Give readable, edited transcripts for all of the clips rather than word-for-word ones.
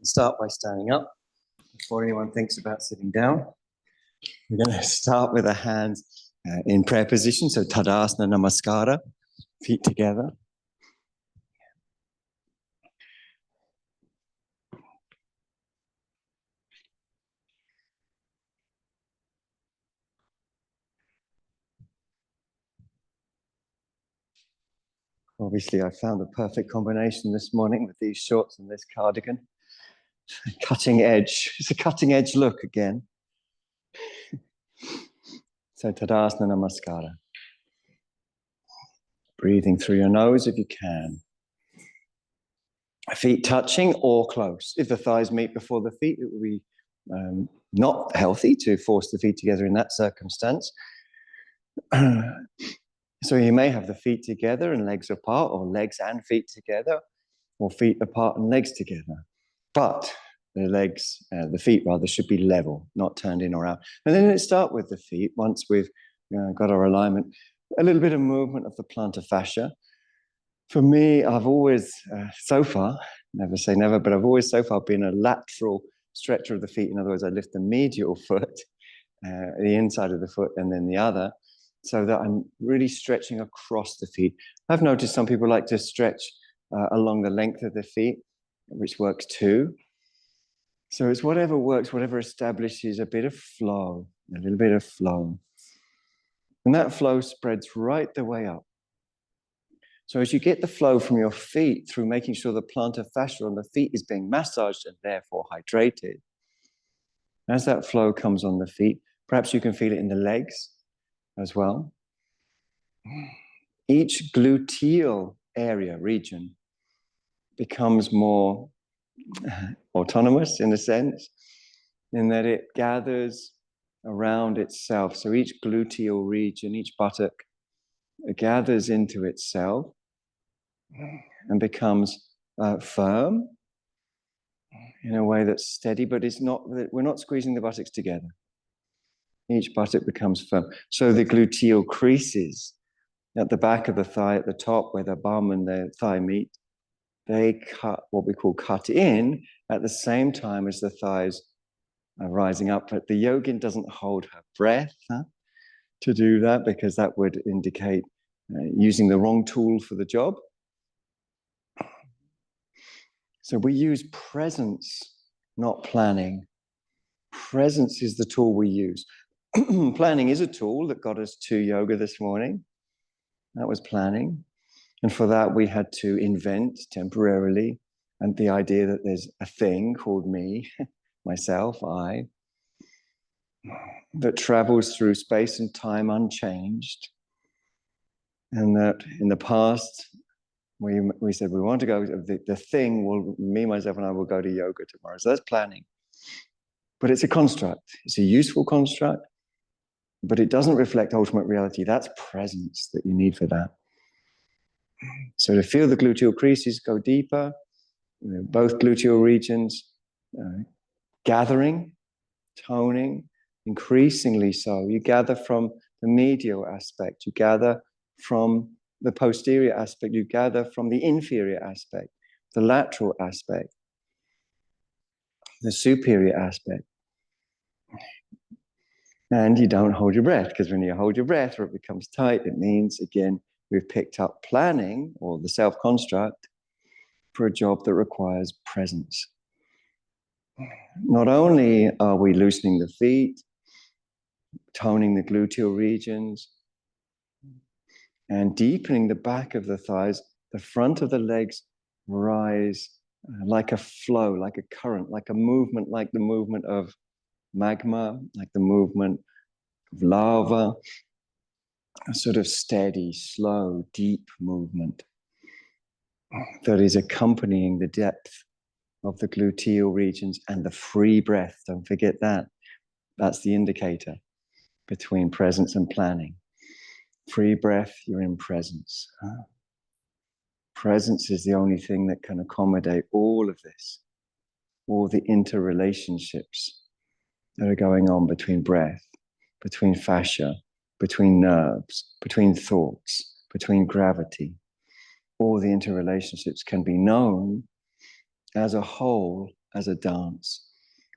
start by standing up before anyone thinks about sitting down. We're going to start with the hands in prayer position, so tadasana namaskara, feet together. Obviously, I found the perfect combination this morning with these shorts and this cardigan. Cutting edge. It's a cutting edge look again. So tadasana namaskara. Breathing through your nose if you can. Feet touching or close. If the thighs meet before the feet, it will be not healthy to force the feet together in that circumstance. So you may have the feet together and legs apart, or legs and feet together, or feet apart and legs together. But the feet rather, should be level, not turned in or out. And then let's start with the feet. Once we've got our alignment, a little bit of movement of the plantar fascia. For me, I've always, so far, never say never, but I've always so far been a lateral stretcher of the feet. In other words, I lift the medial foot, the inside of the foot, and then the other, so that I'm really stretching across the feet. I've noticed some people like to stretch along the length of the feet, which works too. So it's whatever works, whatever establishes a bit of flow, a little bit of flow. And that flow spreads right the way up. So as you get the flow from your feet through making sure the plantar fascia on the feet is being massaged and therefore hydrated, as that flow comes on the feet, perhaps you can feel it in the legs as well. Each gluteal region becomes more autonomous in a sense, in that it gathers around itself. So each gluteal region, each buttock, gathers into itself and becomes firm in a way that's steady, but we're not squeezing the buttocks together. Each buttock becomes firm. So the gluteal creases at the back of the thigh, at the top where the bum and the thigh meet, they cut, what we call cut in, at the same time as the thighs are rising up. But the yogin doesn't hold her breath to do that, because that would indicate using the wrong tool for the job. So we use presence, not planning. Presence is the tool we use. Planning is a tool that got us to yoga this morning. That was planning. And for that, we had to invent temporarily, and the idea that there's a thing called me, myself, I, that travels through space and time unchanged. And that in the past, we said we want to go, the thing, me, myself, and I will go to yoga tomorrow. So that's planning. But it's a construct. It's a useful construct, but it doesn't reflect ultimate reality. That's presence that you need for that. So to feel the gluteal creases go deeper, both gluteal regions gathering, toning, increasingly so. You gather from the medial aspect, you gather from the posterior aspect, you gather from the inferior aspect, the lateral aspect, the superior aspect. And you don't hold your breath, because when you hold your breath or it becomes tight, it means, again, we've picked up planning or the self-construct for a job that requires presence. Not only are we loosening the feet, toning the gluteal regions, and deepening the back of the thighs, the front of the legs rise like a flow, like a current, like a movement, like the movement of magma, like the movement of lava, a sort of steady, slow, deep movement that is accompanying the depth of the gluteal regions and the free breath. Don't forget that. That's the indicator between presence and planning. Free breath, you're in presence. Presence is the only thing that can accommodate all of this, all the interrelationships that are going on between breath, between fascia, between nerves, between thoughts, between gravity. All the interrelationships can be known as a whole as a dance.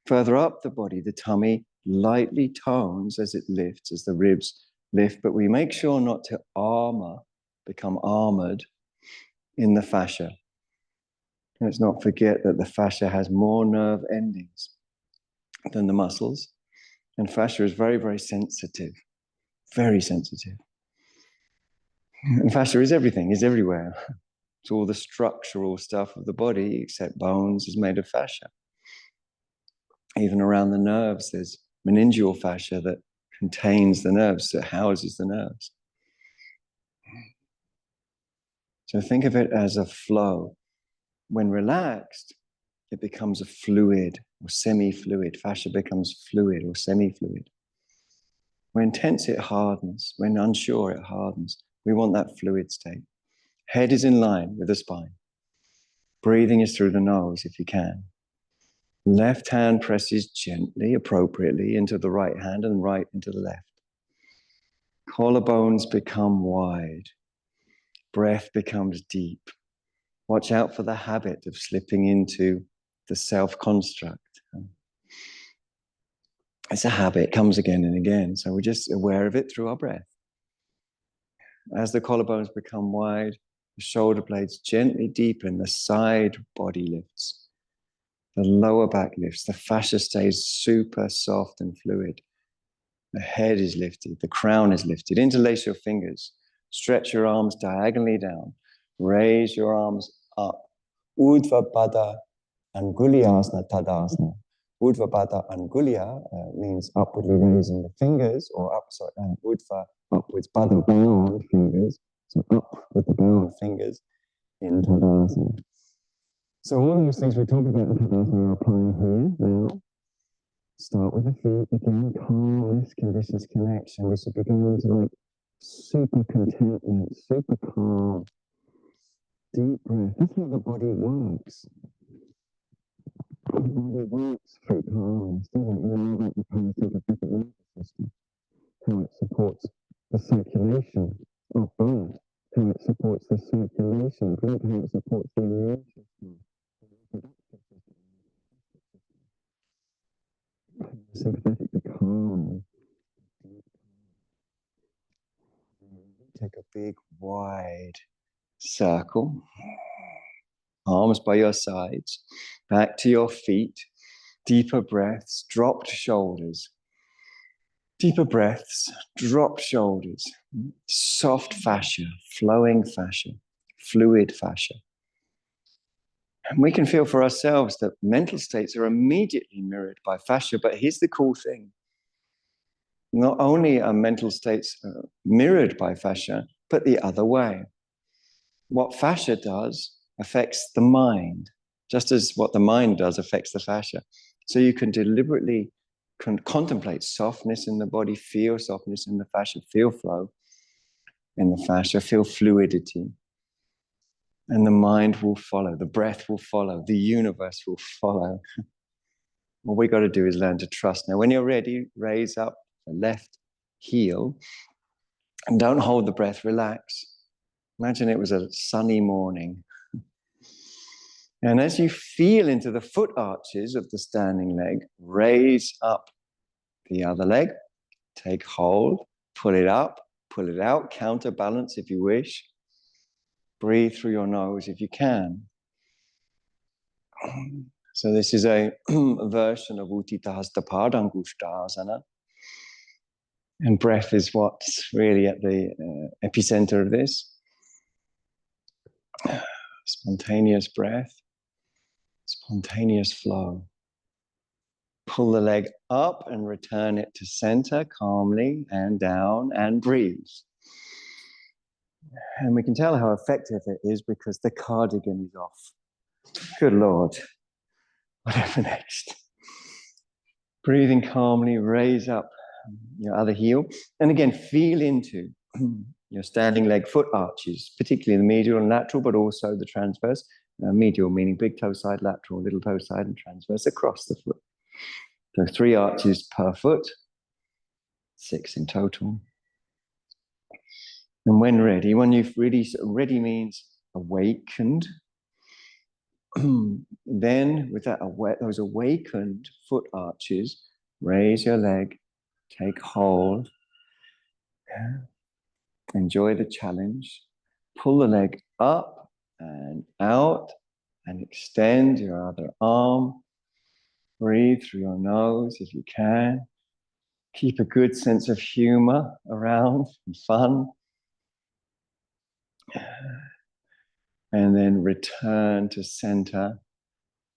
Further up the body, the tummy lightly tones as it lifts, as the ribs lift, but we make sure not to become armored in the fascia. Let's not forget that the fascia has more nerve endings than the muscles, and fascia is very, very sensitive, very sensitive. And fascia is everything, is everywhere. It's all the structural stuff of the body, except bones, is made of fascia. Even around the nerves, there's meningeal fascia that contains the nerves, that houses the nerves. So think of it as a flow. When relaxed, it becomes a fluid or semi-fluid. Fascia becomes fluid or semi-fluid. When tense, it hardens. When unsure, it hardens. We want that fluid state. Head is in line with the spine. Breathing is through the nose if you can. Left hand presses gently, appropriately into the right hand and right into the left. Collarbones become wide. Breath becomes deep. Watch out for the habit of slipping into the self-construct. It's a habit, it comes again and again. So we're just aware of it through our breath. As the collarbones become wide, the shoulder blades gently deepen, the side body lifts. The lower back lifts, the fascia stays super soft and fluid. The head is lifted, the crown is lifted. Interlace your fingers, stretch your arms diagonally down. Raise your arms up. Urdhva Pada Angulyasana Tadasana. Urdhva Pada Angulya means upwardly raising the fingers, or Urdhva, upwards, Pada, bound fingers. So up with the bound fingers in Tadasana. So all those things we talked about in Tadasana are applying here now. Start with the feet, again, calmness, conditions, connection. We should be going into like super contentment, super calm. Deep breath. That's how the body works. The body works through calmness, doesn't it? You know about the parasympathetic nervous system, how it supports the circulation of blood, how it supports the circulation of blood, how it supports the immune system. Sympathetic to calm. Take a big wide circle. Arms by your sides, back to your feet. Deeper breaths, dropped shoulders. Deeper breaths, dropped shoulders. Soft fascia, flowing fascia, fluid fascia. And we can feel for ourselves that mental states are immediately mirrored by fascia, but here's the cool thing. Not only are mental states mirrored by fascia, but the other way. What fascia does affects the mind, just as what the mind does affects the fascia. So you can deliberately contemplate softness in the body, feel softness in the fascia, feel flow in the fascia, feel fluidity. And the mind will follow, the breath will follow, the universe will follow. All we got to do is learn to trust. Now, when you're ready, raise up the left heel and don't hold the breath, relax. Imagine it was a sunny morning. And as you feel into the foot arches of the standing leg, raise up the other leg, take hold, pull it up, pull it out, counterbalance if you wish. Breathe through your nose if you can. So this is a version of Uttita Hasta Padangusthasana. And breath is what's really at the epicenter of this. Spontaneous breath, spontaneous flow. Pull the leg up and return it to center calmly and down and breathe. And we can tell how effective it is because the cardigan is off. Good Lord. Whatever next. Breathing calmly, raise up your other heel. And again, feel into your standing leg foot arches, particularly the medial and lateral, but also the transverse. Medial meaning big toe side, lateral, little toe side, and transverse across the foot. So 3 arches per foot, 6 in total. And when ready, when you've really, ready means awakened, Then with those awakened foot arches, raise your leg, take hold, enjoy the challenge, pull the leg up and out and extend your other arm. Breathe through your nose if you can. Keep a good sense of humor around and fun. And then return to center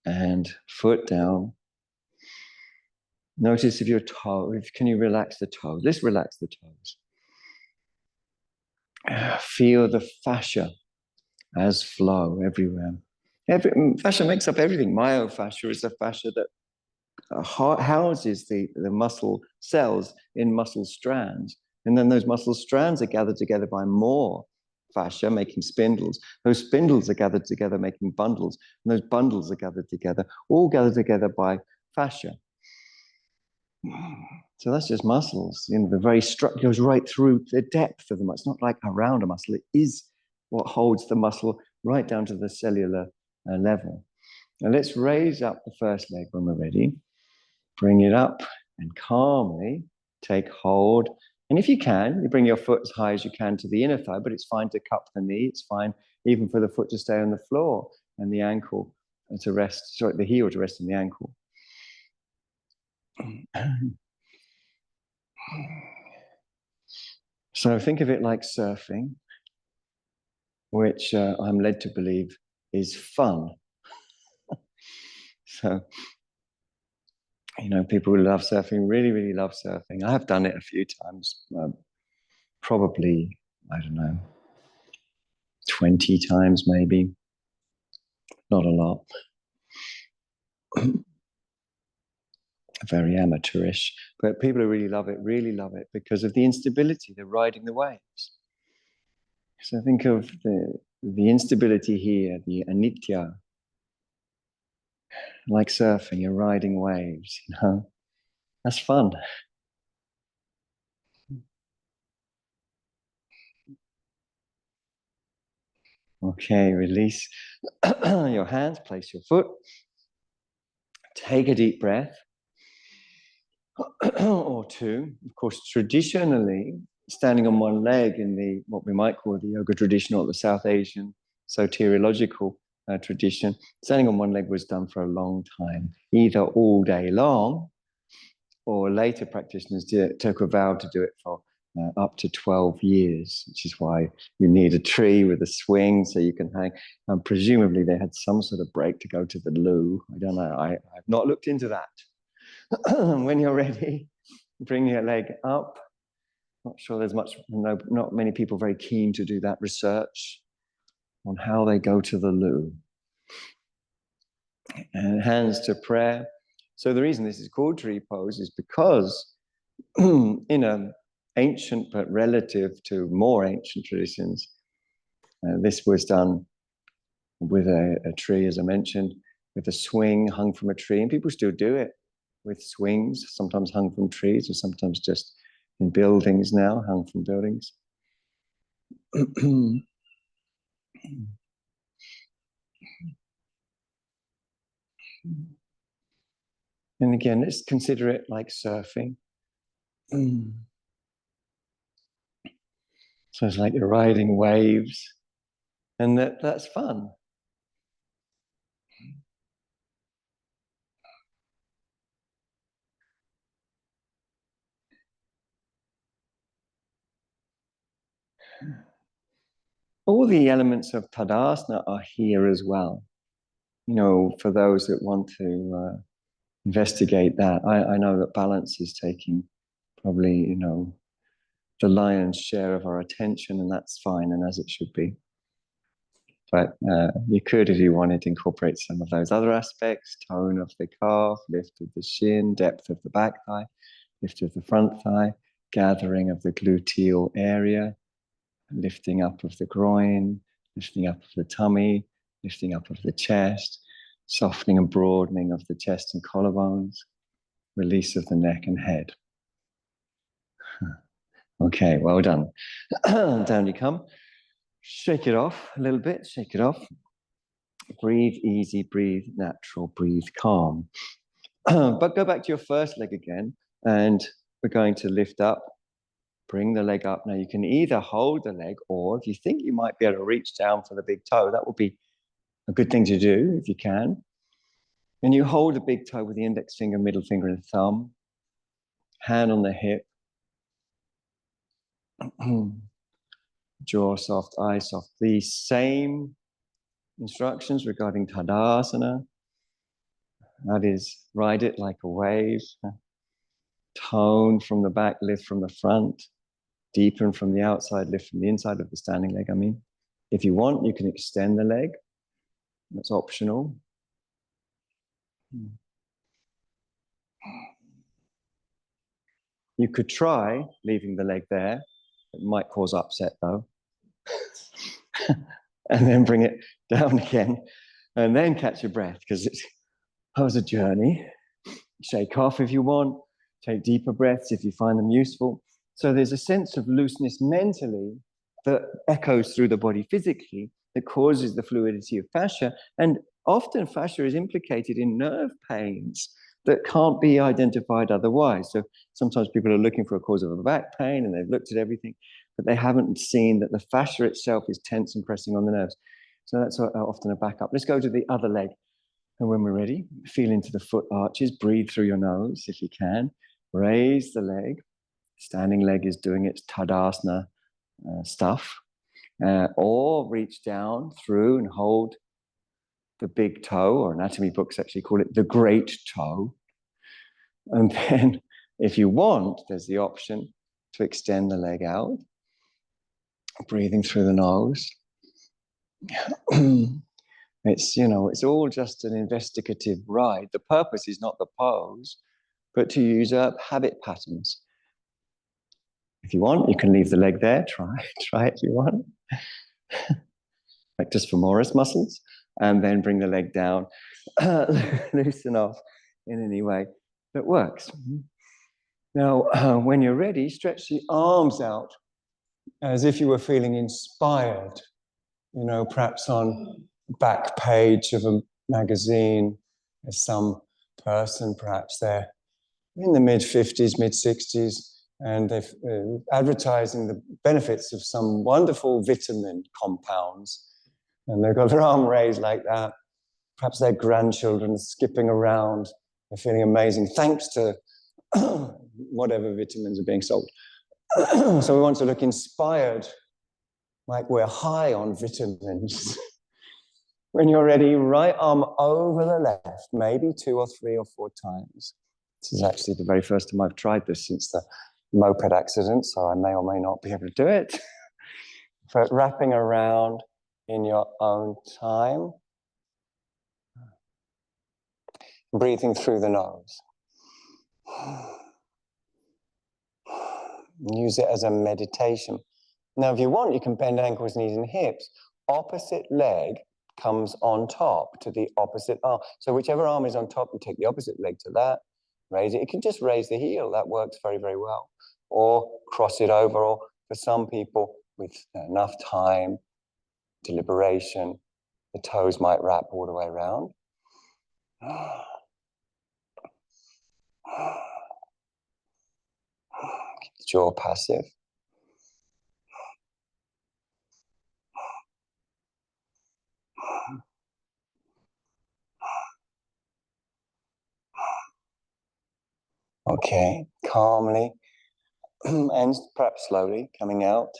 and foot down. Notice if your toe, can you relax the toes? Let's relax the toes. Feel the fascia as flow everywhere. Fascia makes up everything. Myofascia is the fascia that houses the muscle cells in muscle strands. And then those muscle strands are gathered together by more fascia, making spindles. Those spindles are gathered together, making bundles. And those bundles are gathered together, all gathered together by fascia. So that's just muscles. The very structure goes right through the depth of the muscle. It's not like around a muscle. It is what holds the muscle right down to the cellular level. Now let's raise up the first leg when we're ready. Bring it up and calmly take hold. And if you can, you bring your foot as high as you can to the inner thigh, but it's fine to cup the knee. It's fine even for the foot to stay on the floor and the ankle to rest, the heel to rest on the ankle. So think of it like surfing, which I'm led to believe is fun. So, people who love surfing really, really love surfing. I have done it a few times, probably, I don't know, 20 times maybe. Not a lot. Very amateurish. But people who really love it because of the instability. They're riding the waves. So think of the instability here, the anitya, like surfing, you're riding waves, That's fun. Okay, release your hands, place your foot. Take a deep breath or two. Of course, traditionally, standing on one leg in what we might call the yoga tradition or the South Asian soteriological tradition, standing on one leg was done for a long time, either all day long, or later practitioners took a vow to do it for up to 12 years, which is why you need a tree with a swing so you can hang. And presumably they had some sort of break to go to the loo. I don't know. I've not looked into that. When you're ready, bring your leg up. Not sure there's not many people very keen to do that research on how they go to the loo. And hands to prayer. So the reason this is called tree pose is because in an ancient but relative to more ancient traditions, this was done with a tree, as I mentioned, with a swing hung from a tree. And people still do it with swings, sometimes hung from trees or sometimes just in buildings now, hung from buildings. And again, let's consider it like surfing. So it's like you're riding waves, and that's fun. All the elements of Tadasana are here as well. For those that want to investigate that, I know that balance is taking probably, the lion's share of our attention, and that's fine, and as it should be. But you could, if you wanted, incorporate some of those other aspects: tone of the calf, lift of the shin, depth of the back thigh, lift of the front thigh, gathering of the gluteal area, lifting up of the groin, lifting up of the tummy, lifting up of the chest, softening and broadening of the chest and collarbones, release of the neck and head. Okay, well done. Down you come. Shake it off a little bit, shake it off. Breathe easy, breathe natural, breathe calm. But go back to your first leg again, and we're going to lift up, bring the leg up. Now you can either hold the leg, or if you think you might be able to reach down for the big toe, that would be a good thing to do if you can. And you hold the big toe with the index finger, middle finger, and thumb, hand on the hip, jaw soft, eye soft. The same instructions regarding Tadasana. That is, ride it like a wave. Tone from the back, lift from the front. Deepen from the outside, lift from the inside of the standing leg, I mean. If you want, you can extend the leg. That's optional. You could try leaving the leg there. It might cause upset though. And then bring it down again. And then catch your breath, because it was a journey. Shake off if you want. Take deeper breaths if you find them useful. So there's a sense of looseness mentally that echoes through the body physically that causes the fluidity of fascia. And often fascia is implicated in nerve pains that can't be identified otherwise. So sometimes people are looking for a cause of a back pain and they've looked at everything, but they haven't seen that the fascia itself is tense and pressing on the nerves. So that's often a backup. Let's go to the other leg. And when we're ready, feel into the foot arches, breathe through your nose if you can. Raise the leg. Standing leg is doing its Tadasana stuff. Or reach down through and hold the big toe, or anatomy books actually call it the great toe. And then if you want, there's the option to extend the leg out, breathing through the nose. It's all just an investigative ride. The purpose is not the pose, but to use up habit patterns. If you want, you can leave the leg there. Try it if you want. Practice femoris muscles, and then bring the leg down. Loosen off in any way that works. Now, when you're ready, stretch the arms out as if you were feeling inspired. Perhaps on the back page of a magazine, there's some person, perhaps they're in the mid-50s, mid-60s, and they're advertising the benefits of some wonderful vitamin compounds. And they've got their arm raised like that. Perhaps their grandchildren skipping around. They're feeling amazing, thanks to whatever vitamins are being sold. So we want to look inspired, like we're high on vitamins. When you're ready, right arm over the left, maybe 2 or 3 or 4 times. This is actually the very first time I've tried this since the moped accident, so I may or may not be able to do it. But wrapping around in your own time. Breathing through the nose. Use it as a meditation. Now, if you want, you can bend ankles, knees, and hips. Opposite leg comes on top to the opposite arm. So whichever arm is on top, you take the opposite leg to that, raise it. You can just raise the heel. That works very, very well. Or cross it over, or for some people with enough time, deliberation, the toes might wrap all the way around. Keep the jaw passive. Okay, calmly and perhaps slowly coming out.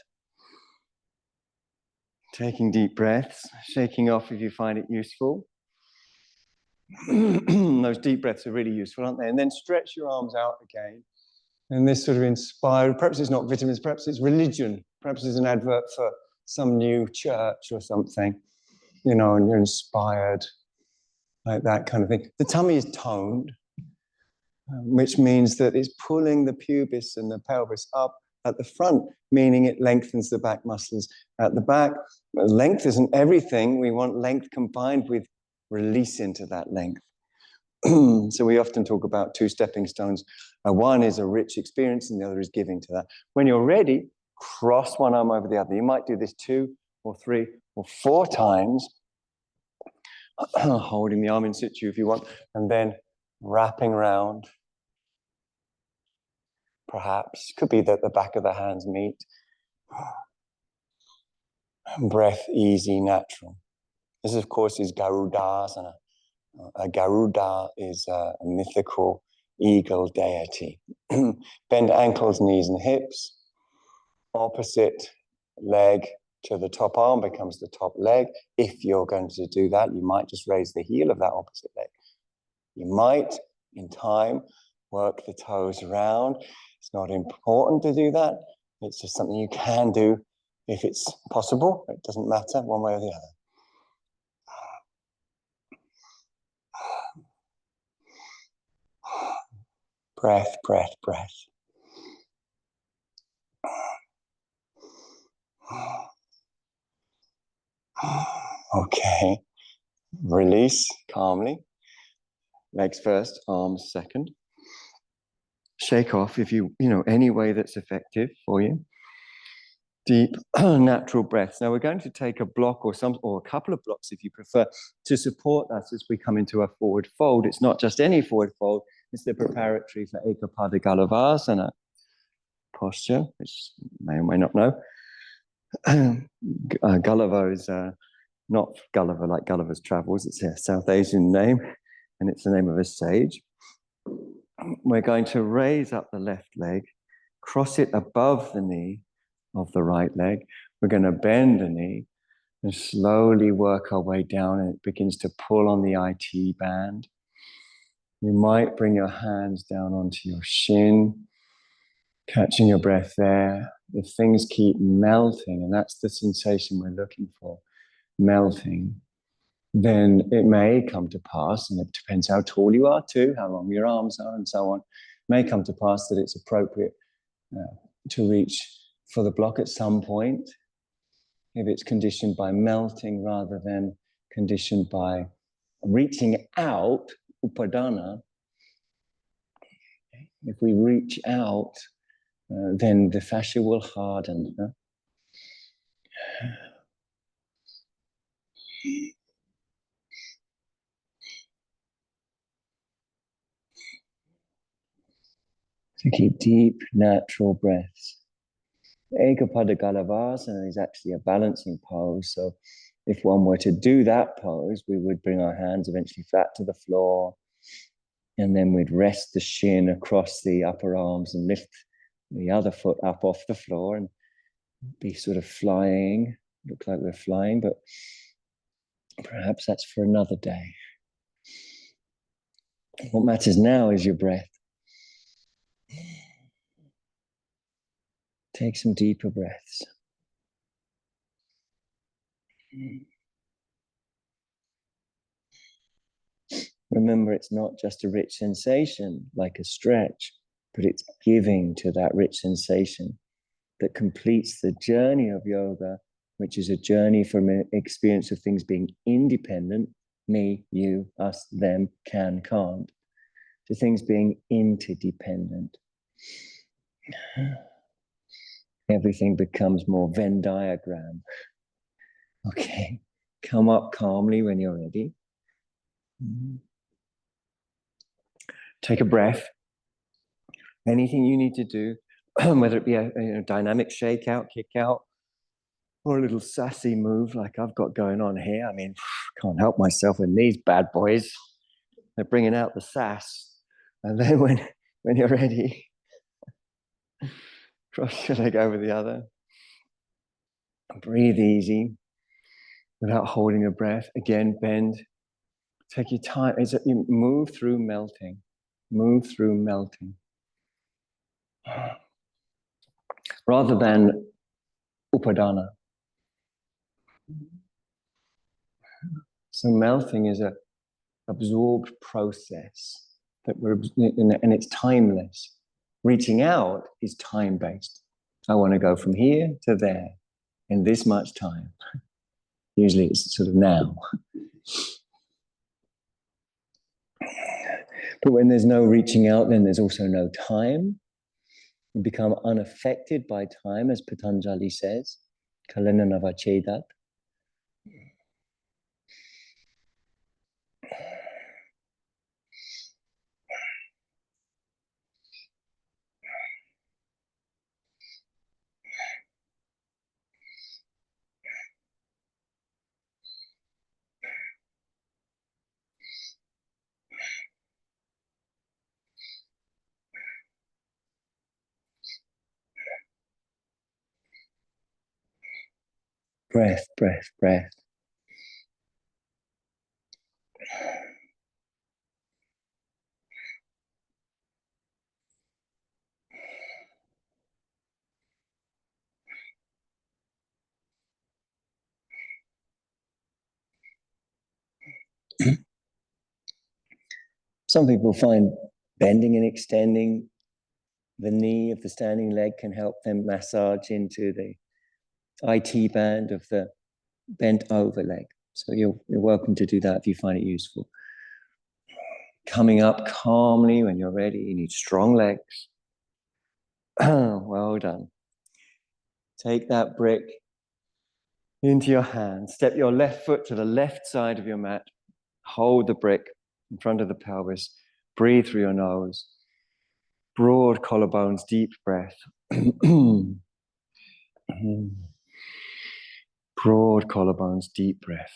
Taking deep breaths, shaking off if you find it useful. Those deep breaths are really useful, aren't they? And then stretch your arms out again. And this sort of inspired, perhaps it's not vitamins, perhaps it's religion, perhaps it's an advert for some new church or something, and you're inspired, like that kind of thing. The tummy is toned, which means that it's pulling the pubis and the pelvis up at the front, meaning it lengthens the back muscles at the back. Length isn't everything. We want length combined with release into that length. So we often talk about 2 stepping stones. One is a rich experience and the other is giving to that. When you're ready, cross one arm over the other. You might do this 2 or 3 or 4 times. holding the arm in situ if you want, and then wrapping round. Perhaps could be that the back of the hands meet. Breath easy, natural. This, of course, is Garudasana. Garuda is a mythical eagle deity. Bend ankles, knees, and hips. Opposite leg to the top arm becomes the top leg. If you're going to do that, you might just raise the heel of that opposite leg. You might, in time, work the toes around. It's not important to do that. It's just something you can do if it's possible. It doesn't matter one way or the other. Breath, breath, breath. Okay. Release calmly. Legs first, arms second. Shake off if you any way that's effective for you. Deep, natural breaths. Now we're going to take a block or a couple of blocks, if you prefer, to support us as we come into a forward fold. It's not just any forward fold, it's the preparatory for Ekapada Galavasana posture, which you may or may not know. Gulliver is not Gulliver like Gulliver's Travels, it's a South Asian name, and it's the name of a sage. We're going to raise up the left leg, cross it above the knee of the right leg. We're going to bend the knee and slowly work our way down, and it begins to pull on the IT band. You might bring your hands down onto your shin, catching your breath there. If things keep melting, and that's the sensation we're looking for, melting, then it may come to pass, and it depends how tall you are too, how long your arms are and so on, may come to pass that it's appropriate to reach for the block at some point, if it's conditioned by melting rather than conditioned by reaching out, upadana. If we reach out, then the fascia will harden. So keep deep, natural breaths. Ekapada Galavasana is actually a balancing pose. So if one were to do that pose, we would bring our hands eventually flat to the floor, and then we'd rest the shin across the upper arms and lift the other foot up off the floor and be sort of flying. Look like we're flying, but perhaps that's for another day. What matters now is your breath. Take some deeper breaths. Remember, it's not just a rich sensation like a stretch, but it's giving to that rich sensation that completes the journey of yoga, which is a journey from an experience of things being independent, me, you, us, them, can, can't, to things being interdependent. Everything becomes more Venn diagram. Okay, come up calmly when you're ready. Take a breath. Anything you need to do, whether it be a dynamic shake out, kick out, or a little sassy move like I've got going on here. I mean, can't help myself with these bad boys. They're bringing out the sass. And then when you're ready, cross your leg over the other. Breathe easy without holding your breath. Again, bend. Take your time. You move through melting. Move through melting. Rather than upadana. So melting is an absorbed process and it's timeless. Reaching out is time-based. I want to go from here to there in this much time. Usually it's sort of now. But when there's no reaching out, then there's also no time. You become unaffected by time, as Patanjali says. Kalinanavachedat. Breath, breath, breath. Some people find bending and extending the knee of the standing leg can help them massage into the IT band of the bent over leg. So you're welcome to do that if you find it useful. Coming up calmly when you're ready. You need strong legs. Well done. Take that brick into your hand. Step your left foot to the left side of your mat. Hold the brick in front of the pelvis. Breathe through your nose. Broad collarbones, deep breath. Broad collarbones, deep breath.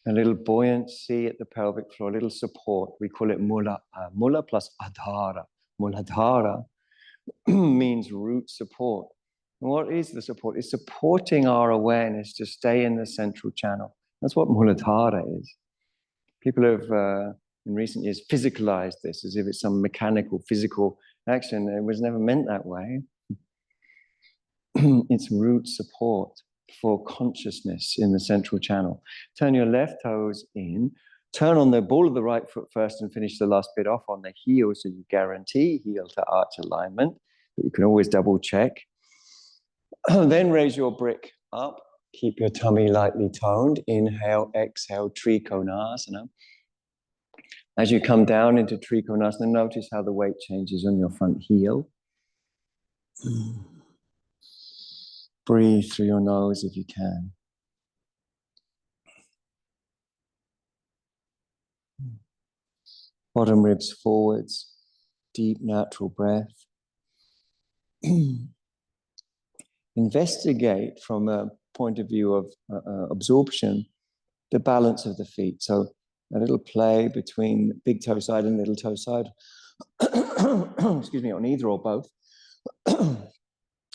A little buoyancy at the pelvic floor, a little support. We call it mula. Mula plus adhara. Muladhara means root support. And what is the support? It's supporting our awareness to stay in the central channel. That's what Muladhara is. People have, in recent years, physicalized this as if it's some mechanical, physical action. It was never meant that way. It's root support for consciousness in the central channel. Turn your left toes in. Turn on the ball of the right foot first and finish the last bit off on the heel so you guarantee heel to arch alignment. But you can always double check. Then raise your brick up. Keep your tummy lightly toned. Inhale, exhale, trikonasana. As you come down into trikonasana, notice how the weight changes on your front heel. Breathe through your nose if you can. Bottom ribs forwards, deep natural breath. Investigate from a point of view of absorption, the balance of the feet. So a little play between big toe side and little toe side. Excuse me, on either or both.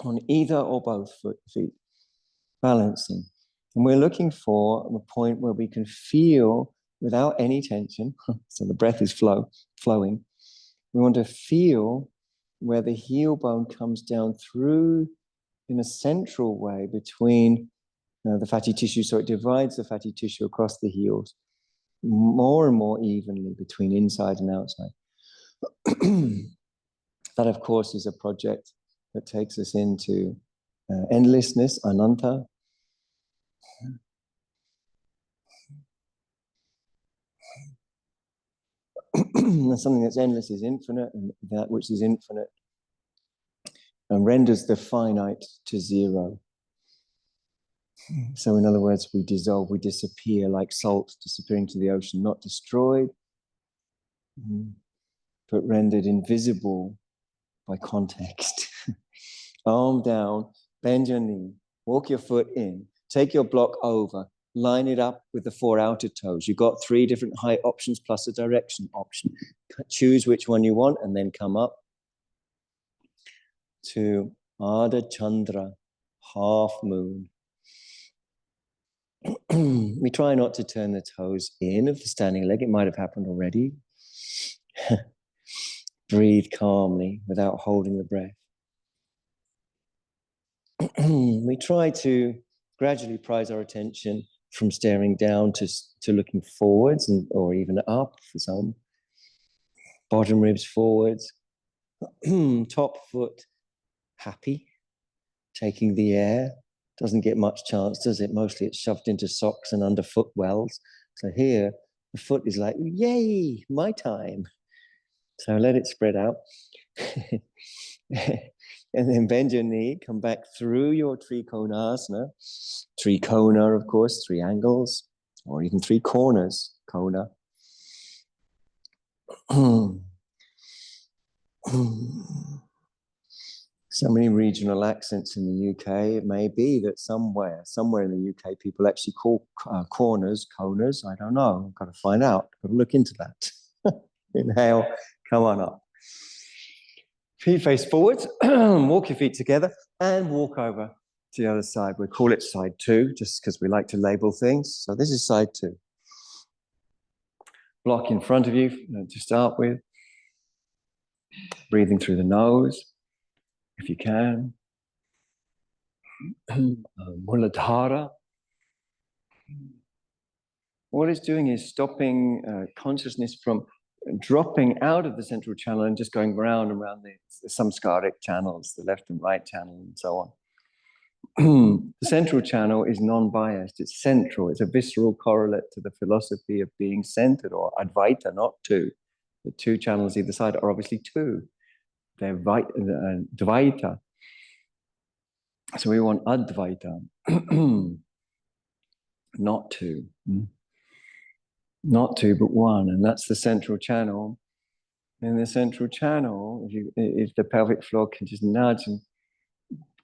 On either or both feet, balancing. And we're looking for a point where we can feel without any tension. So the breath is flowing. We want to feel where the heel bone comes down through in a central way between the fatty tissue. So it divides the fatty tissue across the heels more and more evenly between inside and outside. That, of course, is a project that takes us into endlessness, ananta. Something that's endless is infinite, and that which is infinite and renders the finite to zero. So in other words, we dissolve, we disappear like salt disappearing to the ocean, not destroyed, but rendered invisible by context. Arm down, bend your knee, walk your foot in, take your block over, line it up with the 4 outer toes. You've got 3 different height options plus a direction option. Choose which one you want and then come up to Ardha Chandra, half moon. We try not to turn the toes in of the standing leg. It might have happened already. Breathe calmly without holding the breath. We try to gradually prize our attention from staring down to looking forwards or even up for some. Bottom ribs forwards. Top foot happy, taking the air. Doesn't get much chance, does it? Mostly it's shoved into socks and under foot wells. So here, the foot is like, yay, my time. So let it spread out. And then bend your knee, come back through your trikonasana. Trikona, of course, 3 angles, or even 3 corners, kona. So many regional accents in the UK. It may be that somewhere in the UK, people actually call corners konas. I don't know. I've got to find out. Got to look into that. Inhale, come on up. Feet face forwards. Walk your feet together and walk over to the other side. We'll call it side 2, just because we like to label things. So this is side 2. Block in front of you to start with. Breathing through the nose, if you can. Muladhara. What it's doing is stopping consciousness from dropping out of the central channel and just going round and round the samskaric channels, the left and right channel, and so on. The central channel is non-biased. It's central. It's a visceral correlate to the philosophy of being centered, or Advaita, not two. The two channels either side are obviously two. They're Dvaita. So we want Advaita, not two. Not two, but one. And that's the central channel. In the central channel, if the pelvic floor can just nudge and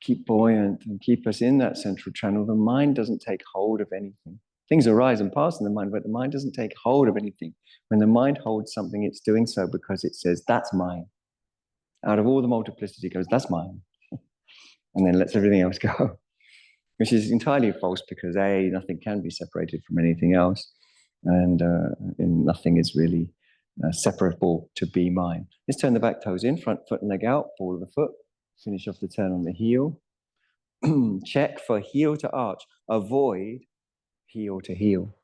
keep buoyant and keep us in that central channel, the mind doesn't take hold of anything. Things arise and pass in the mind, but the mind doesn't take hold of anything. When the mind holds something, it's doing so because it says, that's mine. Out of all the multiplicity, it goes, that's mine. And then lets everything else go, which is entirely false because A, nothing can be separated from anything else. And nothing is really separable to be mine. Let's turn the back toes in, front foot and leg out, ball of the foot. Finish off the turn on the heel. Check for heel to arch. Avoid heel to heel.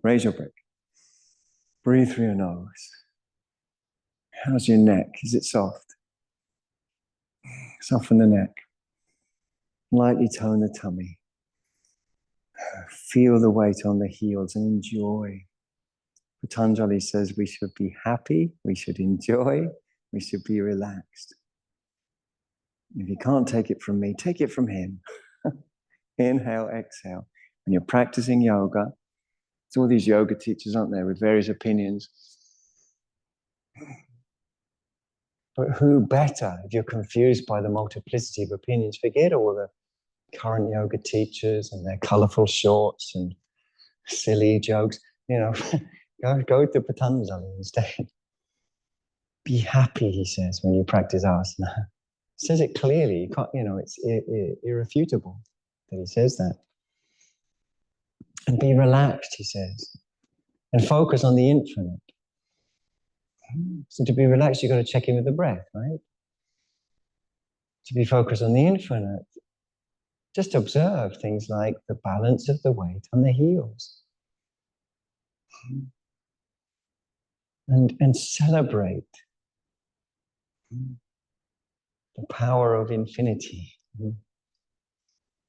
Raise your breath. Breathe through your nose. How's your neck? Is it soft? Soften the neck. Lightly tone the tummy. Feel the weight on the heels and enjoy. Patanjali says we should be happy, we should enjoy, we should be relaxed. If you can't take it from me, take it from him. Inhale, exhale. When you're practicing yoga, there's all these yoga teachers, aren't there, with various opinions. But who better, if you're confused by the multiplicity of opinions, forget all the current yoga teachers and their colorful shorts and silly jokes, go to Patanjali instead. Be happy, he says, when you practice asana. He says it clearly. You can't, it's irrefutable that he says that. And be relaxed, he says, and focus on the infinite. So to be relaxed, you've got to check in with the breath, right? To be focused on the infinite, just observe things like the balance of the weight on the heels. And celebrate the power of infinity.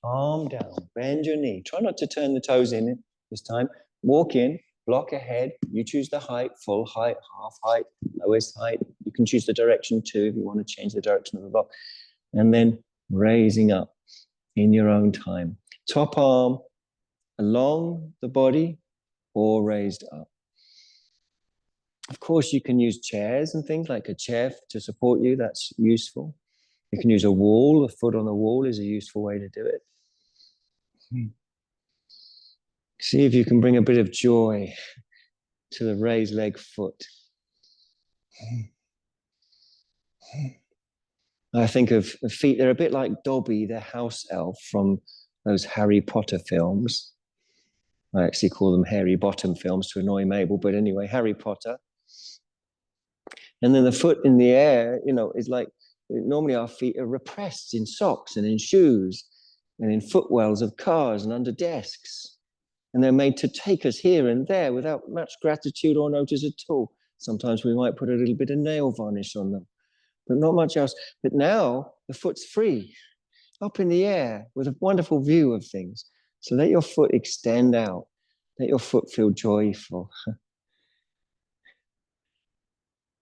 Arm down, bend your knee. Try not to turn the toes in this time. Walk in, block ahead. You choose the height, full height, half height, lowest height. You can choose the direction too if you want to change the direction of the block. And then raising up in your own time. Top arm along the body or raised up. Of course, you can use chairs and things like a chair to support you. That's useful. You can use a wall. A foot on the wall is a useful way to do it. See if you can bring a bit of joy to the raised leg foot. I think of feet, they're a bit like Dobby, the house elf from those Harry Potter films. I actually call them hairy bottom films to annoy Mabel, but anyway, Harry Potter. And then the foot in the air, is like, normally our feet are repressed in socks and in shoes and in footwells of cars and under desks. And they're made to take us here and there without much gratitude or notice at all. Sometimes we might put a little bit of nail varnish on them, but not much else. But now the foot's free, up in the air with a wonderful view of things. So let your foot extend out. Let your foot feel joyful.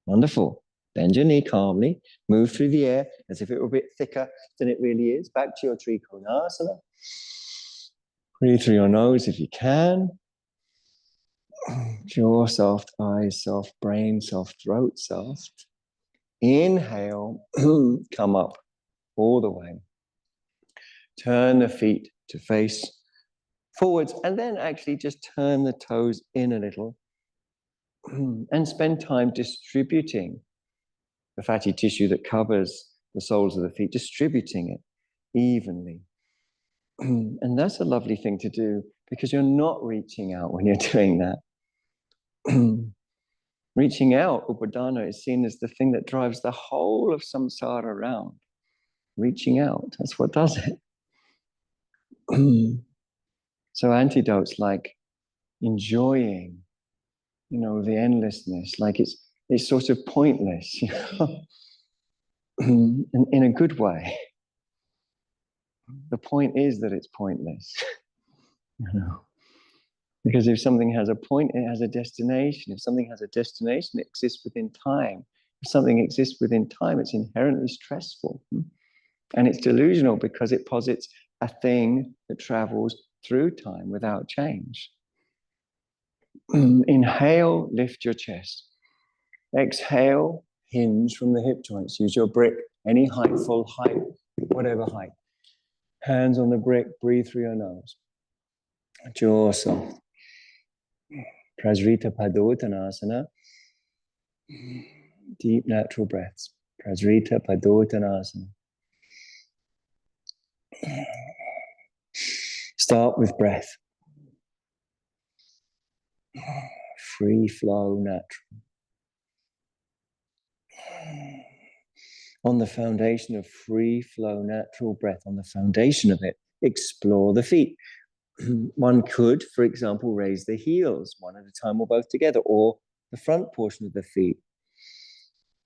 Wonderful. Bend your knee calmly. Move through the air as if it were a bit thicker than it really is. Back to your trikonasana. Breathe through your nose if you can. Jaw soft, eyes soft, brain soft, throat soft. Inhale, come up all the way. Turn the feet to face forwards and then actually just turn the toes in a little and spend time distributing the fatty tissue that covers the soles of the feet, distributing it. evenly. And that's a lovely thing to do, because you're not reaching out when you're doing that. Reaching out, upadana, is seen as the thing that drives the whole of samsara around. Reaching out, that's what does it. So antidotes like enjoying, the endlessness, like it's sort of pointless, in a good way. The point is that it's pointless, because if something has a point, it has a destination. If something has a destination, it exists within time. If something exists within time, it's inherently stressful. And it's delusional because it posits a thing that travels through time without change. Inhale, lift your chest. Exhale, hinge from the hip joints. Use your brick, any height, full height, whatever height. Hands on the brick, breathe through your nose. Jaw soft. Prasrita Padottanasana. Deep natural breaths. Prasrita Padottanasana. Start with breath. Free flow, natural. On the foundation of free flow, natural breath, on the foundation of it, explore the feet. One could, for example, raise the heels one at a time or both together, or the front portion of the feet.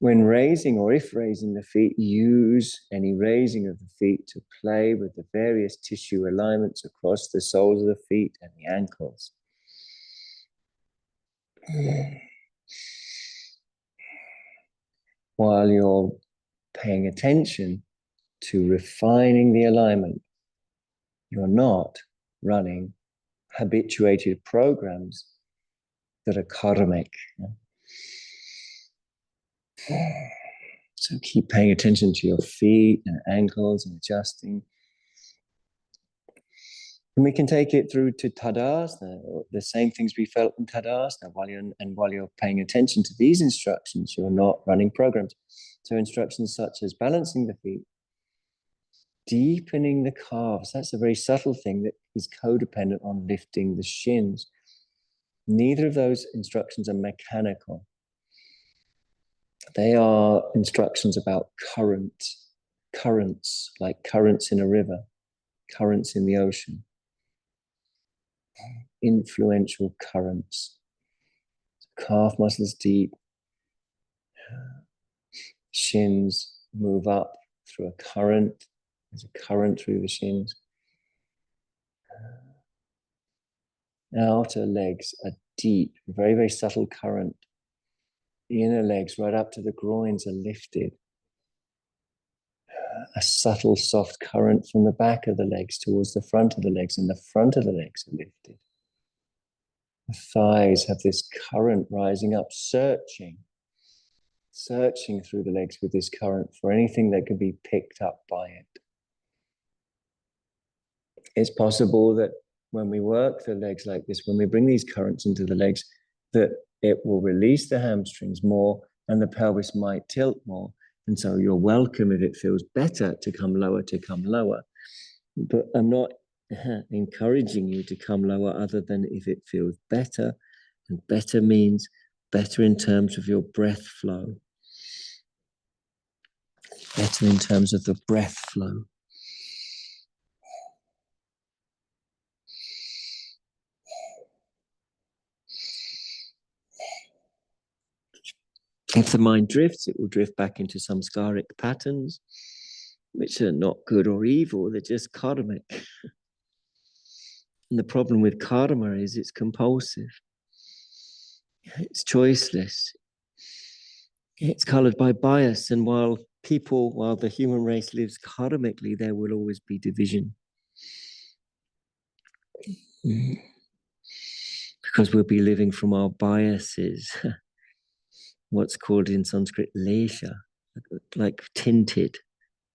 When raising, or if raising the feet, use any raising of the feet to play with the various tissue alignments across the soles of the feet and the ankles. While you're paying attention to refining the alignment, you're not running habituated programs that are karmic. So keep paying attention to your feet and ankles and adjusting. And we can take it through to Tadasana, the same things we felt in Tadasana. While you're paying attention to these instructions, you're not running programs. So instructions such as balancing the feet, deepening the calves. That's a very subtle thing that is codependent on lifting the shins. Neither of those instructions are mechanical. They are instructions about currents, like currents in a river, currents in the ocean. Influential currents. Calf muscles deep. Shins move up through a current. There's a current through the shins. Outer legs are deep, very, very subtle current. The inner legs right up to the groins are lifted. A subtle, soft current from the back of the legs towards the front of the legs, and the front of the legs are lifted. The thighs have this current rising up, searching through the legs with this current for anything that could be picked up by it. It's possible that when we work the legs like this, when we bring these currents into the legs, that it will release the hamstrings more and the pelvis might tilt more. And so you're welcome if it feels better to come lower, But I'm not encouraging you to come lower other than if it feels better. And better means better in terms of your breath flow. Better in terms of the breath flow. If the mind drifts, it will drift back into samskaric patterns, which are not good or evil, they're just karmic. And the problem with karma is it's compulsive. It's choiceless. It's colored by bias. And while the human race lives karmically, there will always be division. Because we'll be living from our biases. What's called in Sanskrit lesha, like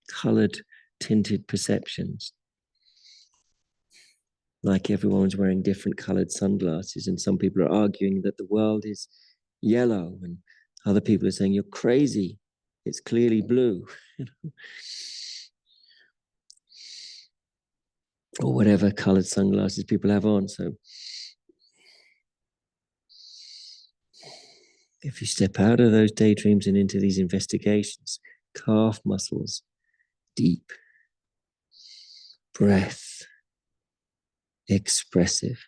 colored tinted perceptions. Like everyone's wearing different colored sunglasses, and some people are arguing that the world is yellow, and other people are saying, you're crazy, it's clearly blue. or whatever colored sunglasses people have on. So if you step out of those daydreams and into these investigations, calf muscles, deep, breath, expressive.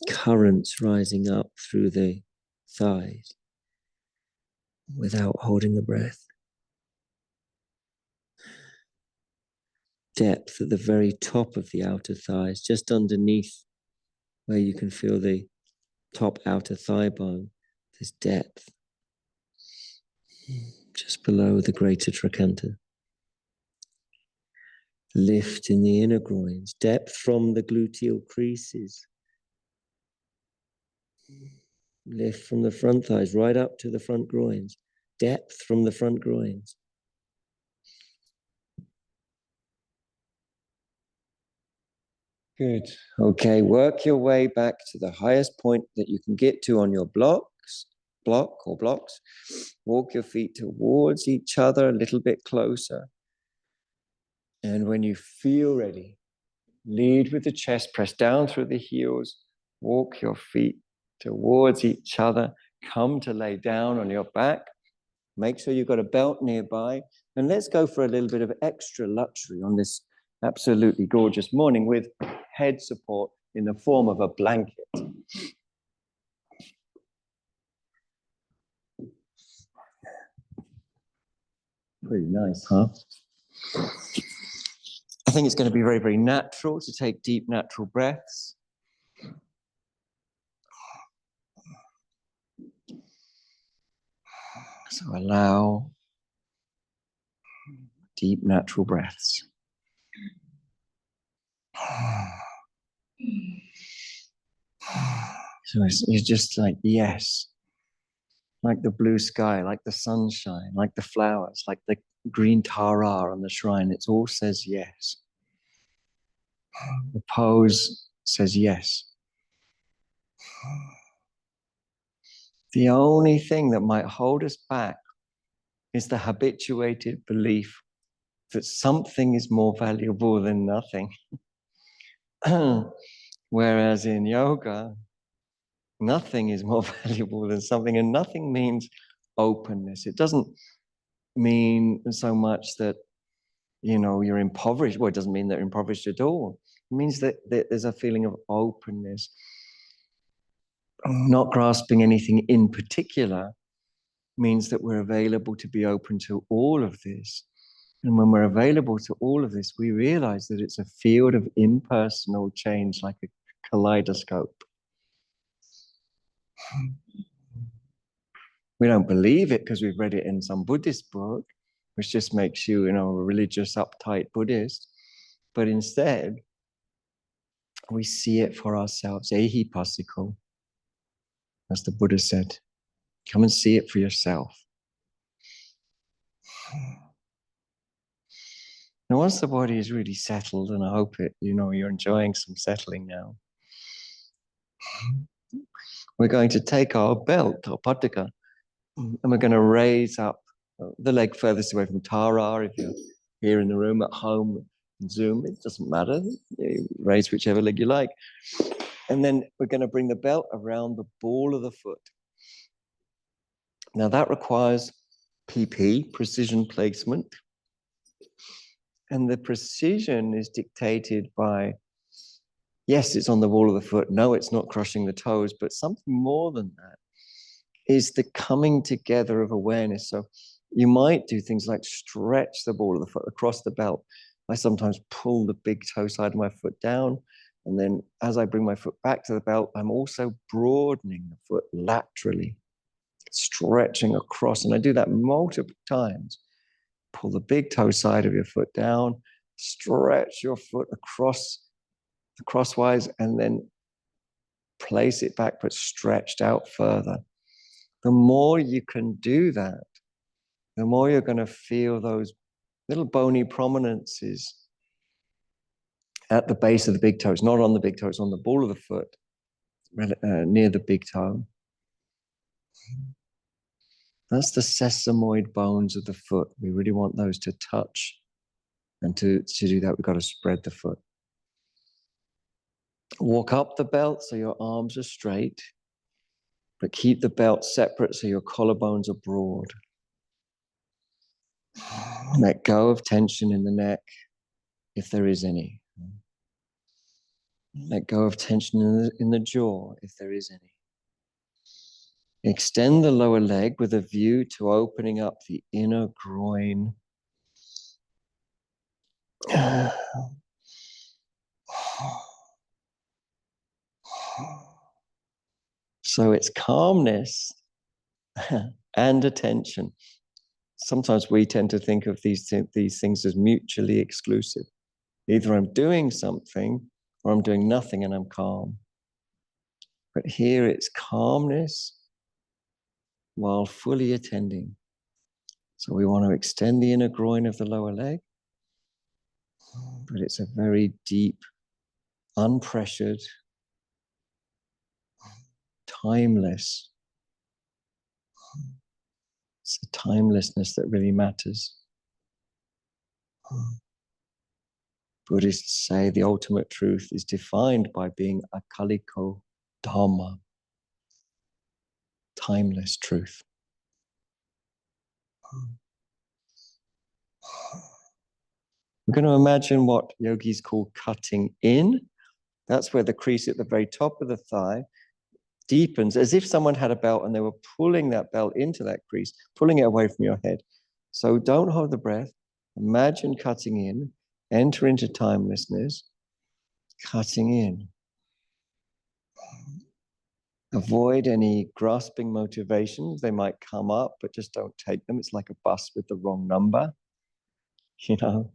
Currents rising up through the thighs without holding the breath. Depth at the very top of the outer thighs, just underneath where you can feel the top outer thigh bone. There's depth just below the greater trochanter. Lift in the inner groins, depth from the gluteal creases. Lift from the front thighs right up to the front groins. Depth from the front groins. Good. Okay, work your way back to the highest point that you can get to on your block or blocks. Walk your feet towards each other a little bit closer. And when you feel ready, lead with the chest, press down through the heels, walk your feet towards each other, come to lay down on your back. Make sure you've got a belt nearby. And let's go for a little bit of extra luxury on this absolutely gorgeous morning with head support in the form of a blanket. Pretty nice, huh? I think it's going to be very, very natural to take deep, natural breaths. So allow deep, natural breaths. So it's just like, yes, like the blue sky, like the sunshine, like the flowers, like the green nidrā on the shrine. It all says yes. The pose says yes. The only thing that might hold us back is the habituated belief that something is more valuable than nothing. Whereas in yoga, nothing is more valuable than something, and nothing means openness. It doesn't mean so much that, you know, you're impoverished. Well, it doesn't mean that you're impoverished at all. It means that there's a feeling of openness. Not grasping anything in particular means that we're available to be open to all of this. And when we're available to all of this, we realize that it's a field of impersonal change, like a kaleidoscope. We don't believe it because we've read it in some Buddhist book, which just makes you, you know, a religious, uptight Buddhist. But instead, we see it for ourselves. Ehi pasiko, as the Buddha said. Come and see it for yourself. Now, once the body is really settled, and I hope it, you know, you're enjoying some settling now, we're going to take our belt, or patika, and we're going to raise up the leg furthest away from Tara. If you're here in the room, at home, Zoom, it doesn't matter. You raise whichever leg you like. And then we're going to bring the belt around the ball of the foot. Now that requires PP, precision placement. And the precision is dictated by, yes, it's on the ball of the foot. No, it's not crushing the toes, but something more than that is the coming together of awareness. So you might do things like stretch the ball of the foot across the belt. I sometimes pull the big toe side of my foot down. And then as I bring my foot back to the belt, I'm also broadening the foot laterally, stretching across. And I do that multiple times. Pull the big toe side of your foot down, stretch your foot across the crosswise, and then place it back, but stretched out further. The more you can do that, the more you're going to feel those little bony prominences at the base of the big toes, not on the big toes, on the ball of the foot, near the big toe. That's the sesamoid bones of the foot. We really want those to touch. And to do that, we've got to spread the foot. Walk up the belt so your arms are straight, but keep the belt separate so your collarbones are broad. Let go of tension in the neck, if there is any. Let go of tension in the jaw, if there is any. Extend the lower leg with a view to opening up the inner groin. So it's calmness and attention. Sometimes we tend to think of these things as mutually exclusive. Either I'm doing something or I'm doing nothing and I'm calm. But here it's calmness while fully attending. So we want to extend the inner groin of the lower leg, but it's a very deep, unpressured, timeless. It's the timelessness that really matters. Buddhists say the ultimate truth is defined by being akaliko dhamma, timeless truth. We're going to imagine what yogis call cutting in. That's where the crease at the very top of the thigh deepens, as if someone had a belt and they were pulling that belt into that crease, pulling it away from your head. So don't hold the breath. Imagine cutting in, enter into timelessness, cutting in. Avoid any grasping motivations. They might come up, but just don't take them. It's like a bus with the wrong number. You know,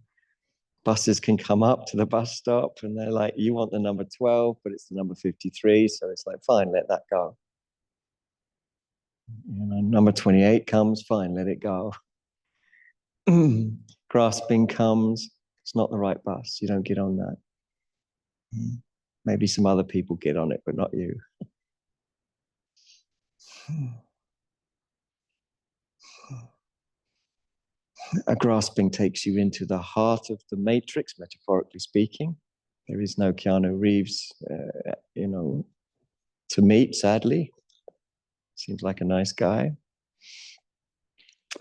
buses can come up to the bus stop and they're like, you want the number 12, but it's the number 53. So it's like, fine, let that go. You know, number 28 comes, fine, let it go. Grasping comes, it's not the right bus. You don't get on that. Maybe some other people get on it, but not you. A grasping takes you into the heart of the matrix, metaphorically speaking. There is no Keanu Reeves, to meet, sadly. Seems like a nice guy.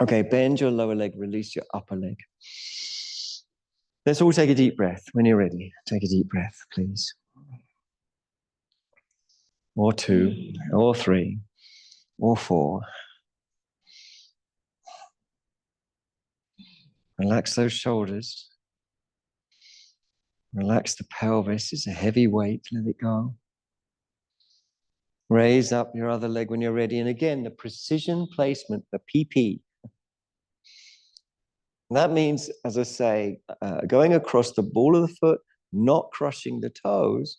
Okay, bend your lower leg, release your upper leg. Let's all take a deep breath. When you're ready, take a deep breath, please. Or 2, or 3, or 4. Relax those shoulders. Relax the pelvis. It's a heavy weight. Let it go. Raise up your other leg when you're ready. And again, the precision placement, the PP. That means, as I say, going across the ball of the foot, not crushing the toes,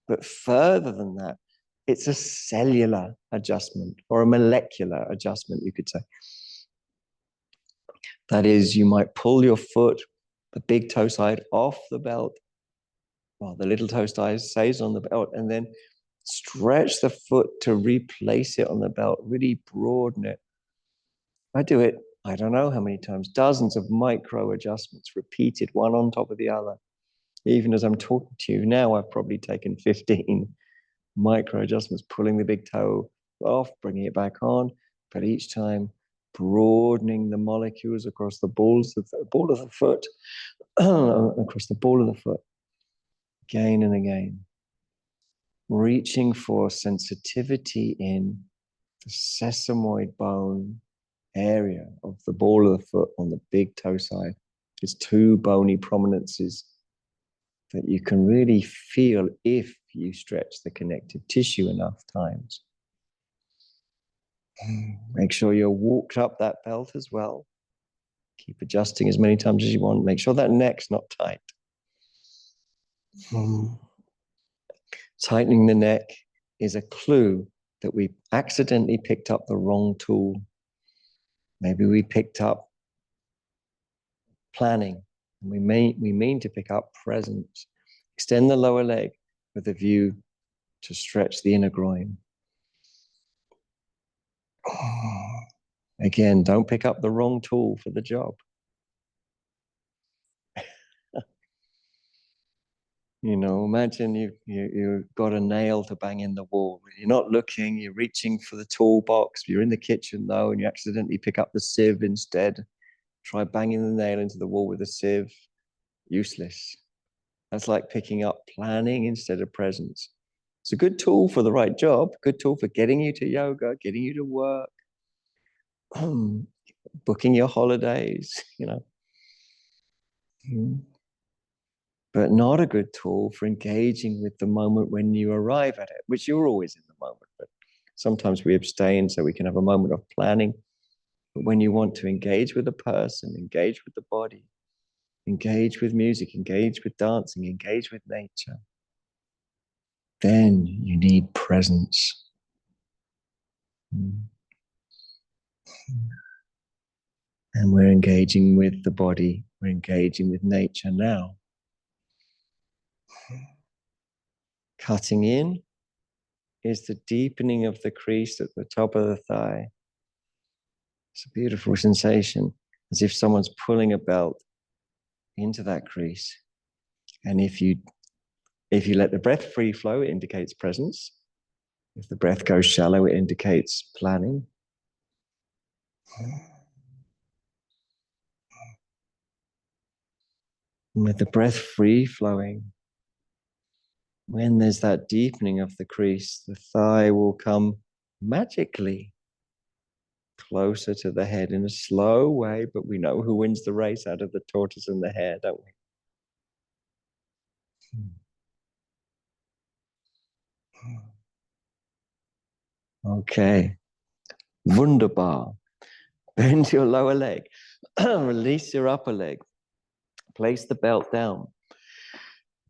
but further than that, it's a cellular adjustment or a molecular adjustment, you could say. That is, you might pull your foot, the big toe side, off the belt, while the little toe side stays on the belt, and then stretch the foot to replace it on the belt, really broaden it. I do it, I don't know how many times, dozens of micro adjustments repeated, one on top of the other. Even as I'm talking to you now, I've probably taken 15 micro adjustments, pulling the big toe off, bringing it back on, but each time broadening the molecules across the ball of the foot, across the ball of the foot, again and again. Reaching for sensitivity in the sesamoid bone area of the ball of the foot on the big toe side. There's 2 bony prominences that you can really feel if you stretch the connective tissue enough times. Make sure you're walked up that belt as well. Keep adjusting as many times as you want. Make sure that neck's not tight. Tightening the neck is a clue that we accidentally picked up the wrong tool. Maybe we picked up planning, and we mean to pick up presence. Extend the lower leg with a view to stretch the inner groin. Again, don't pick up the wrong tool for the job. You know, imagine you got a nail to bang in the wall. You're not looking, you're reaching for the toolbox. You're in the kitchen though, and you accidentally pick up the sieve instead. Try banging the nail into the wall with a sieve. Useless. That's like picking up planning instead of presence. It's a good tool for the right job, good tool for getting you to yoga, getting you to work, booking your holidays, you know. But not a good tool for engaging with the moment when you arrive at it, which you're always in the moment. But sometimes we abstain so we can have a moment of planning. But when you want to engage with a person, engage with the body, engage with music, engage with dancing, engage with nature, then you need presence. And we're engaging with the body, we're engaging with nature now. Cutting in is the deepening of the crease at the top of the thigh. It's a beautiful sensation, as if someone's pulling a belt into that crease. And if you let the breath free flow, it indicates presence. If the breath goes shallow, it indicates planning. And with the breath free flowing, when there's that deepening of the crease, the thigh will come magically closer to the head in a slow way, but we know who wins the race out of the tortoise and the hare, don't we? Okay. Wunderbar. Bend your lower leg. Release your upper leg. Place the belt down.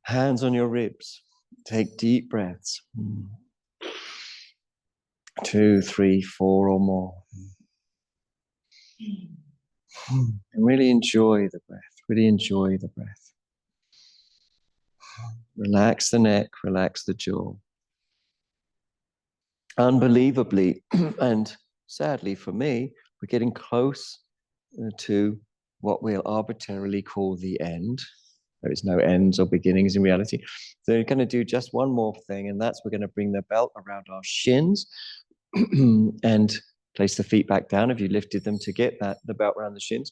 Hands on your ribs. Take deep breaths. 2, 3, 4 or more. And really enjoy the breath. Really enjoy the breath. Relax the neck, relax the jaw. Unbelievably, and sadly for me, we're getting close to what we'll arbitrarily call the end. There is no ends or beginnings in reality. So we're going to do just one more thing, and that's we're going to bring the belt around our shins and place the feet back down if you lifted them to get the belt around the shins.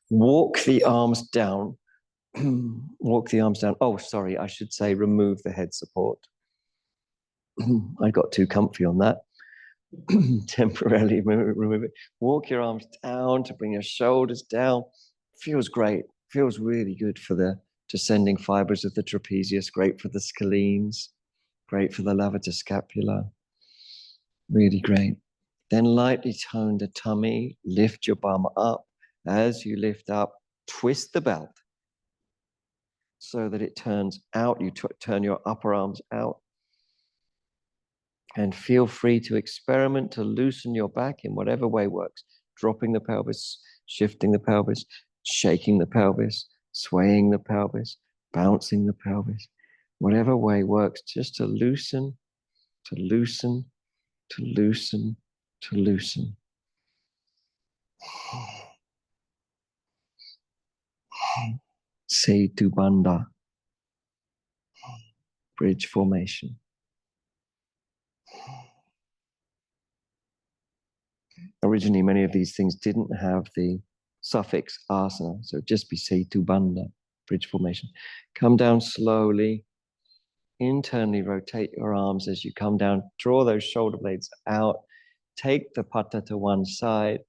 Walk the arms down. Walk the arms down. Oh, sorry, I should say remove the head support. I got too comfy on that. Temporarily remove it. Walk your arms down to bring your shoulders down. Feels great. Feels really good for the descending fibers of the trapezius. Great for the scalenes. Great for the levator scapula. Really great. Then lightly tone the tummy. Lift your bum up. As you lift up, twist the belt so that it turns out. You turn your upper arms out. And feel free to experiment to loosen your back in whatever way works. Dropping the pelvis, shifting the pelvis, shaking the pelvis, swaying the pelvis, bouncing the pelvis. Whatever way works, just to loosen, to loosen, to loosen, to loosen. Setu Bandha. Bridge formation. Originally, many of these things didn't have the suffix asana, so it'd just be Setu Bandha, bridge formation. Come down slowly, internally rotate your arms as you come down, draw those shoulder blades out, take the pata to one side,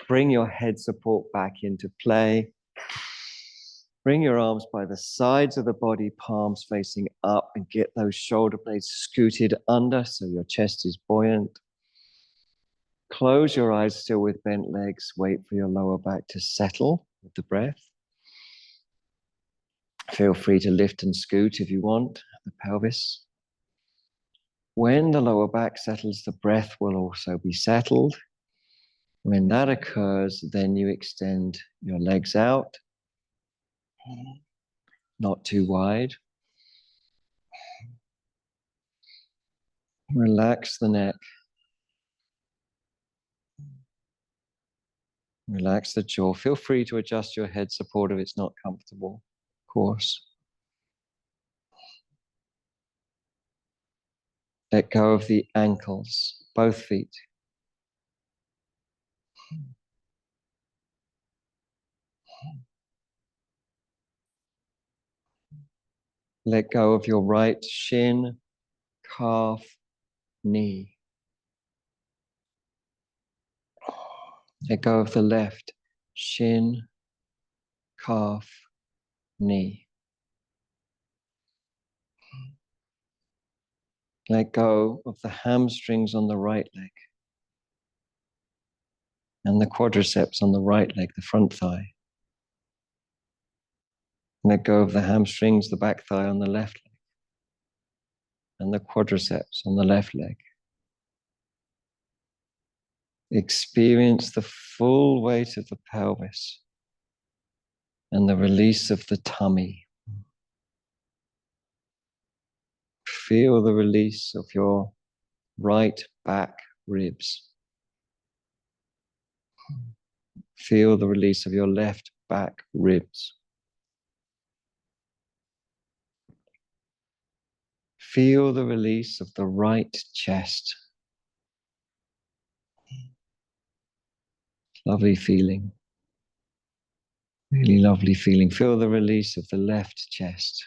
bring your head support back into play. Bring your arms by the sides of the body, palms facing up, and get those shoulder blades scooted under so your chest is buoyant. Close your eyes still with bent legs. Wait for your lower back to settle with the breath. Feel free to lift and scoot if you want, the pelvis. When the lower back settles, the breath will also be settled. When that occurs, then you extend your legs out, not too wide. Relax the neck. Relax the jaw. Feel free to adjust your head support if it's not comfortable, of course. Let go of the ankles, both feet. Let go of your right shin, calf, knee. Let go of the left shin, calf, knee. Let go of the hamstrings on the right leg and the quadriceps on the right leg, the front thigh. Let go of the hamstrings, the back thigh on the left leg and the quadriceps on the left leg. Experience the full weight of the pelvis and the release of the tummy. Feel the release of your right back ribs. Feel the release of your left back ribs. Feel the release of the right chest. Lovely feeling. Really lovely feeling. Feel the release of the left chest.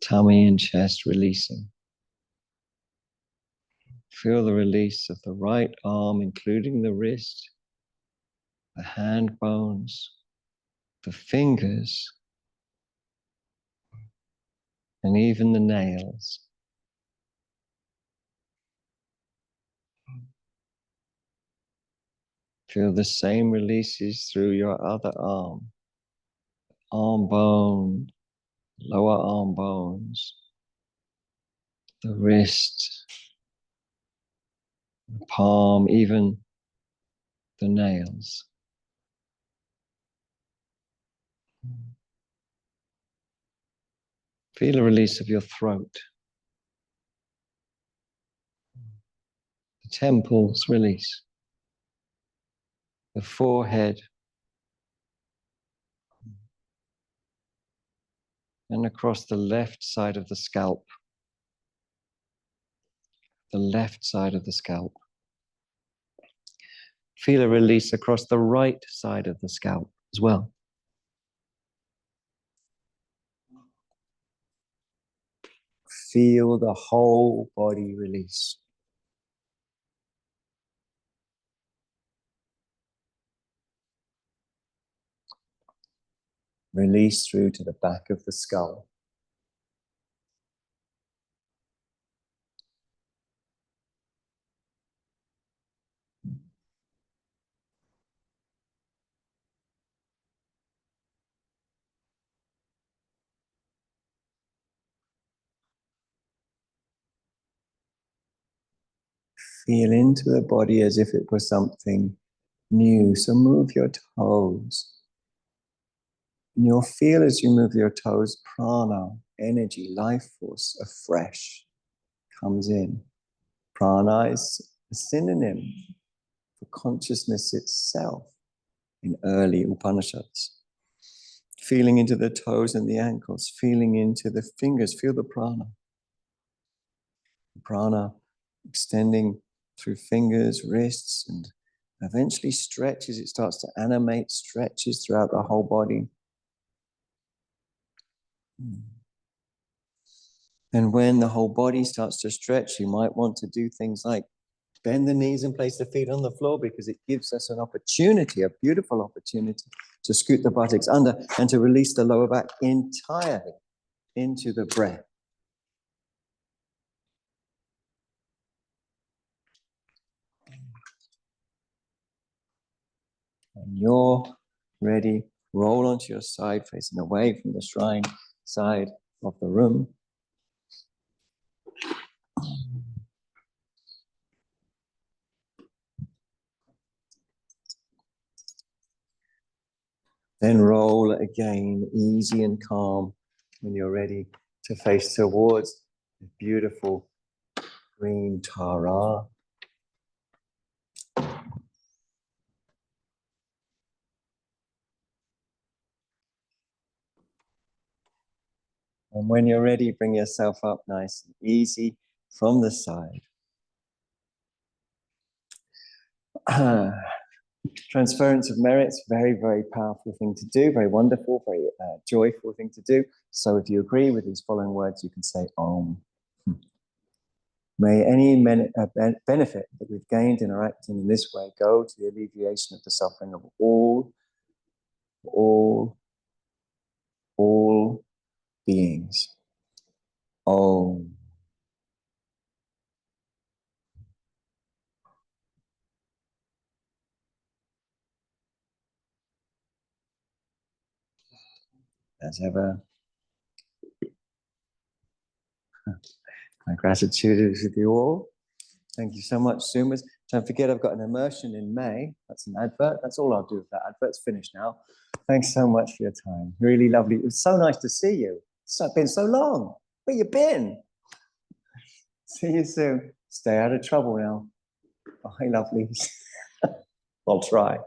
Tummy and chest releasing. Feel the release of the right arm, including the wrist, the hand bones, the fingers, and even the nails. Feel the same releases through your other arm bone, lower arm bones, the wrist, the palm, even the nails. Feel a release of your throat. The temples release. The forehead. And across the left side of the scalp. The left side of the scalp. Feel a release across the right side of the scalp as well. Feel the whole body release. Release through to the back of the skull. Feel into the body as if it was something new. So move your toes. And you'll feel as you move your toes, prana, energy, life force, afresh, comes in. Prana is a synonym for consciousness itself in early Upanishads. Feeling into the toes and the ankles, feeling into the fingers, feel the prana. Prana extending through fingers, wrists, and eventually stretches. It starts to animate, stretches throughout the whole body. And when the whole body starts to stretch, you might want to do things like bend the knees and place the feet on the floor, because it gives us an opportunity, a beautiful opportunity, to scoot the buttocks under and to release the lower back entirely into the breath. When you're ready, roll onto your side, facing away from the shrine side of the room. Then roll again, easy and calm, when you're ready to face towards Beautiful green tara. And when you're ready, bring yourself up nice and easy from the side. Transference of merits, very, very powerful thing to do, very wonderful, very joyful thing to do. So if you agree with these following words, you can say Om. May any benefit that we've gained interacting in this way go to the alleviation of the suffering of all beings. Om. As ever, my gratitude is with you all. Thank you so much, Sumas. Don't forget, I've got an immersion in May. That's an advert. That's all I'll do with that. Advert's finished now. Thanks so much for your time. Really lovely. It was so nice to see you. It's been so long. Where you been? See you soon. Stay out of trouble now. Bye, lovelies. I'll try.